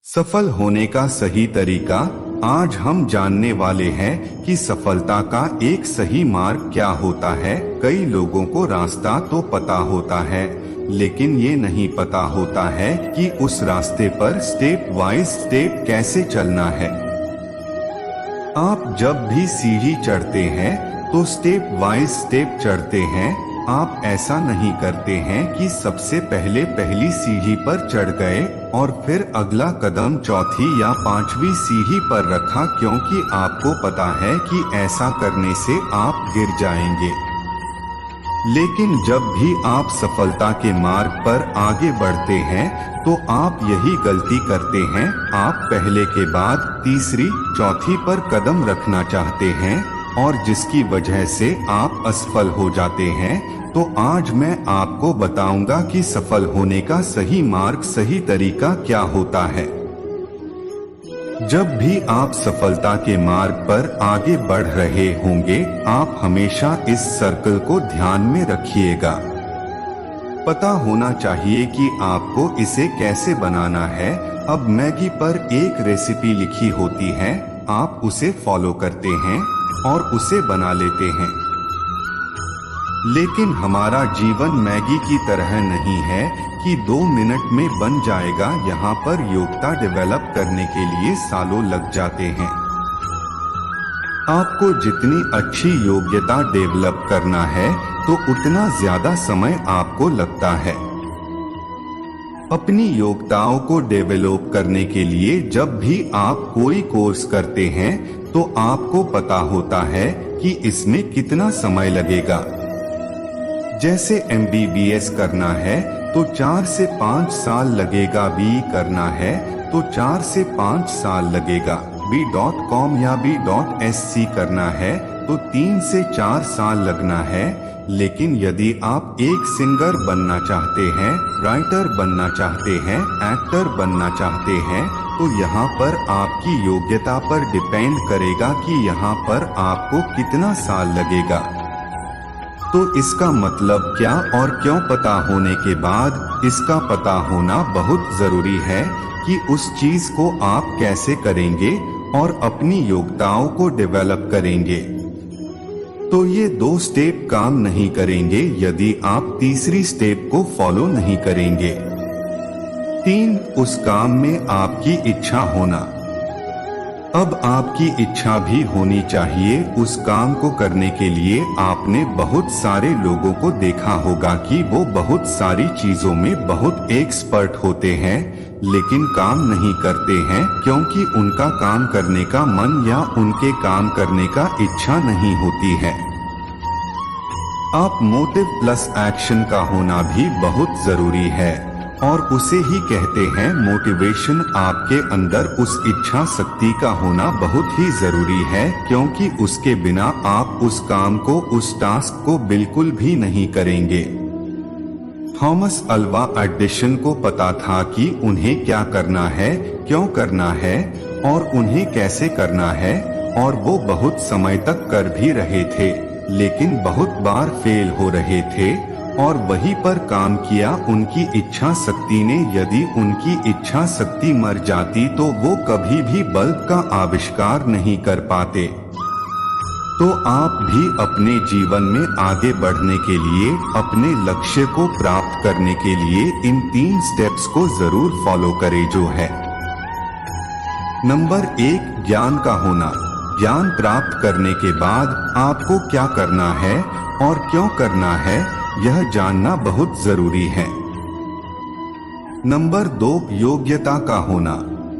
सफल होने का सही तरीका। आज हम जानने वाले हैं कि सफलता का एक सही मार्ग क्या होता है। कई लोगों को रास्ता तो पता होता है, लेकिन ये नहीं पता होता है कि उस रास्ते पर स्टेप वाइज स्टेप कैसे चलना है। आप जब भी सीढ़ी चढ़ते हैं तो स्टेप वाइज स्टेप चढ़ते हैं। आप ऐसा नहीं करते हैं कि सबसे पहले पहली सीढ़ी पर चढ़ गए और फिर अगला कदम चौथी या पांचवी सीढ़ी पर रखा, क्योंकि आपको पता है कि ऐसा करने से आप गिर जाएंगे। लेकिन जब भी आप सफलता के मार्ग पर आगे बढ़ते हैं तो आप यही गलती करते हैं। आप पहले के बाद तीसरी चौथी पर कदम रखना चाहते हैं और जिसकी वजह से आप असफल हो जाते हैं। तो आज मैं आपको बताऊंगा कि सफल होने का सही मार्ग, सही तरीका क्या होता है। जब भी आप सफलता के मार्ग पर आगे बढ़ रहे होंगे, आप हमेशा इस सर्कल को ध्यान में रखिएगा। पता होना चाहिए कि आपको इसे कैसे बनाना है। अब मैगी पर एक रेसिपी लिखी होती है, आप उसे फॉलो करते हैं और उसे बना लेते हैं। लेकिन हमारा जीवन मैगी की तरह नहीं है कि 2 मिनट में बन जाएगा। यहाँ पर योग्यता डेवलप करने के लिए सालों लग जाते हैं। आपको जितनी अच्छी योग्यता डेवलप करना है तो उतना ज्यादा समय आपको लगता है। अपनी योग्यताओं को डेवलप करने के लिए जब भी आप कोई कोर्स करते हैं तो आपको पता होता है कि इसमें कितना समय लगेगा। जैसे MBBS करना है तो 4 से 5 साल लगेगा, BE करना है तो 4 से 5 साल लगेगा, B.com या B.SC करना है तो 3 से 4 साल लगना है। लेकिन यदि आप एक सिंगर बनना चाहते हैं, राइटर बनना चाहते हैं, एक्टर बनना चाहते हैं, तो यहाँ पर आपकी योग्यता पर डिपेंड करेगा कि यहाँ पर आपको कितना साल लगेगा। तो इसका मतलब क्या और क्यों पता होने के बाद इसका पता होना बहुत जरूरी है कि उस चीज को आप कैसे करेंगे और अपनी योग्यताओं को डेवलप करेंगे। तो ये 2 स्टेप काम नहीं करेंगे यदि आप तीसरी स्टेप को फॉलो नहीं करेंगे। 3, उस काम में आपकी इच्छा होना। अब आपकी इच्छा भी होनी चाहिए उस काम को करने के लिए। आपने बहुत सारे लोगों को देखा होगा कि वो बहुत सारी चीजों में बहुत एक्सपर्ट होते हैं, लेकिन काम नहीं करते हैं क्योंकि उनका काम करने का मन या उनके काम करने का इच्छा नहीं होती है। आप मोटिव प्लस एक्शन का होना भी बहुत जरूरी है और उसे ही कहते हैं मोटिवेशन। आपके अंदर उस इच्छा शक्ति का होना बहुत ही जरूरी है, क्योंकि उसके बिना आप उस काम को, उस टास्क को बिल्कुल भी नहीं करेंगे। थॉमस अल्वा एडिसन को पता था कि उन्हें क्या करना है, क्यों करना है और उन्हें कैसे करना है, और वो बहुत समय तक कर भी रहे थे, लेकिन बहुत बार फेल हो रहे थे और वहीं पर काम किया उनकी इच्छा शक्ति ने। यदि उनकी इच्छा शक्ति मर जाती तो वो कभी भी बल्ब का आविष्कार नहीं कर पाते। तो आप भी अपने जीवन में आगे बढ़ने के लिए, अपने लक्ष्य को प्राप्त करने के लिए इन 3 स्टेप्स को जरूर फॉलो करें, जो है। नंबर 1, ज्ञान का होना। ज्ञान प्राप्त करने के बाद आपको क्या करना है और क्यों करना है, यह जानना बहुत जरूरी है। नंबर 2, योग्यता का होना।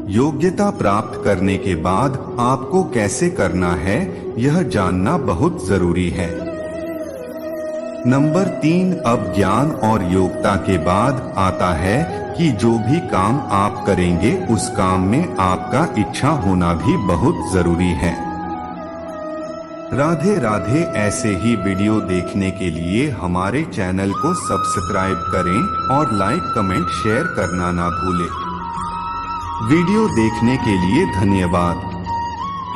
योग्यता प्राप्त करने के बाद आपको कैसे करना है, यह जानना बहुत जरूरी है। नंबर 3, अब ज्ञान और योग्यता के बाद आता है कि जो भी काम आप करेंगे उस काम में आपका इच्छा होना भी बहुत जरूरी है। राधे राधे। ऐसे ही वीडियो देखने के लिए हमारे चैनल को सब्सक्राइब करें और लाइक, कमेंट, शेयर करना ना भूलें। वीडियो देखने के लिए धन्यवाद।